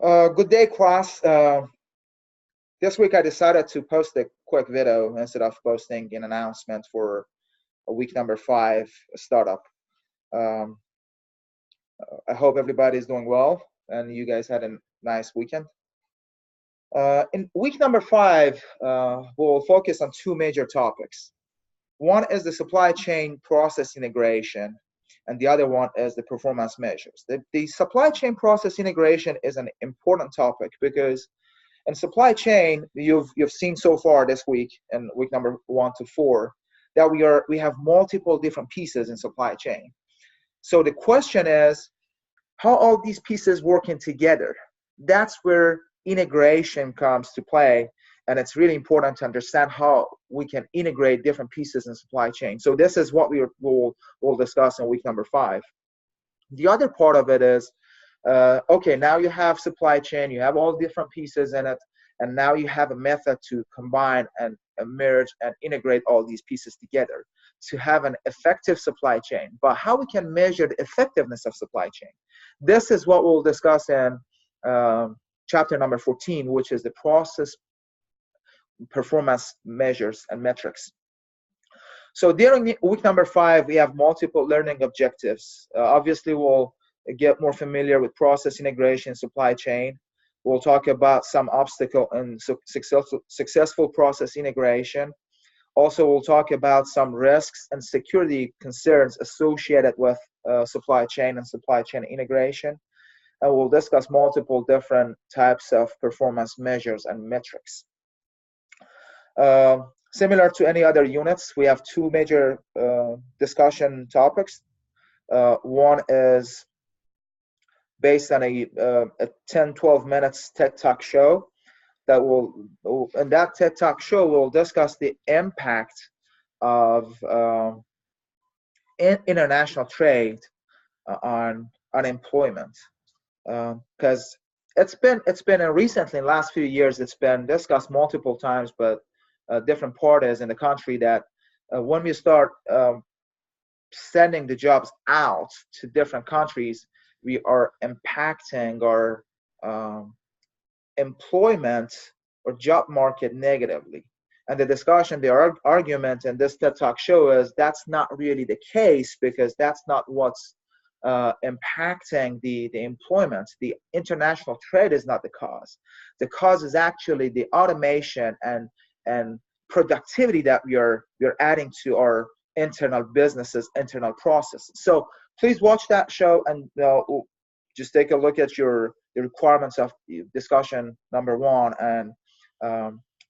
Good day, class. This week I decided to post a quick video instead of posting an announcement for a week number 5 startup. Um, I hope everybody is doing well and you guys had a nice weekend. In week number 5, we'll focus on two major topics. One is the supply chain process integration, and the other one is the performance measures. The supply chain process integration is an important topic because in supply chain, you've seen so far this week, in week number 1 to 4, that we have multiple different pieces in supply chain. So the question is, how all these pieces working together? That's where integration comes to play, and it's really important to understand how we can integrate different pieces in supply chain. So this is what we'll discuss in week number 5. The other part of it is, okay, now you have supply chain, you have all different pieces in it, and now you have a method to combine and merge and integrate all these pieces together to have an effective supply chain. But how we can measure the effectiveness of supply chain? This is what we'll discuss in chapter number 14, which is the process performance measures and metrics. So during week number 5, we have multiple learning objectives. Obviously, we'll get more familiar with process integration, supply chain. We'll talk about some obstacle and successful process integration. Also, we'll talk about some risks and security concerns associated with supply chain and supply chain integration. And we'll discuss multiple different types of performance measures and metrics. Similar to any other units, we have two major discussion topics. One is based on a 10-12 minutes TED Talk show that in that TED Talk show, we'll discuss the impact of international trade on unemployment. Because it's been recently, in the last few years, it's been discussed multiple times, but different parties in the country that when we start sending the jobs out to different countries, we are impacting our employment or job market negatively. And the discussion, the argument in this TED Talk show is that's not really the case, because that's not what's impacting the employment. The international trade is not the cause. The cause is actually the automation and productivity that we are adding to our internal businesses, internal processes. So please watch that show and just take a look at the requirements of discussion number 1 and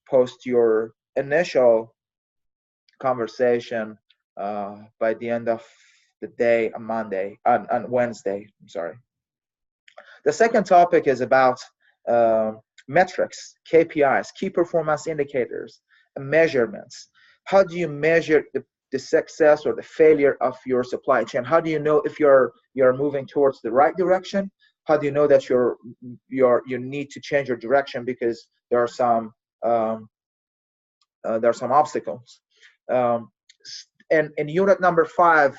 post your initial conversation by the end of the day on Wednesday. I'm sorry. The second topic is about metrics, KPIs, key performance indicators, and measurements. How do you measure the success or the failure of your supply chain? How do you know if you're moving towards the right direction? How do you know that you need to change your direction because there are some obstacles? And in unit number 5,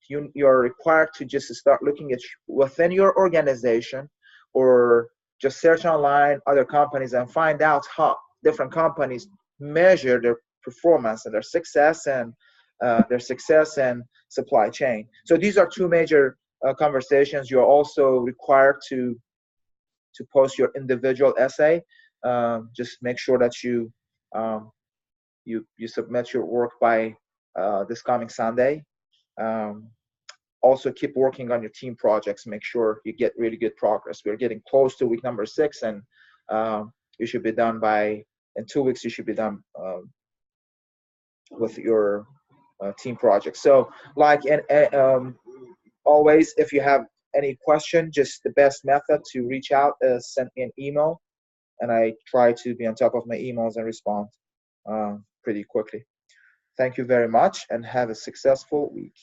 you're required to just start looking at within your organization, or just search online other companies and find out how different companies measure their performance and their success and supply chain. So these are two major conversations. You're also required to post your individual essay. Just make sure that you submit your work by this coming Sunday. Also keep working on your team projects. Make sure you get really good progress. We're getting close to week number 6, and you should be done in 2 weeks. You should be done with your team project. So always, if you have any question, just the best method to reach out is send me an email, and I try to be on top of my emails and respond pretty quickly. Thank you very much, and have a successful week.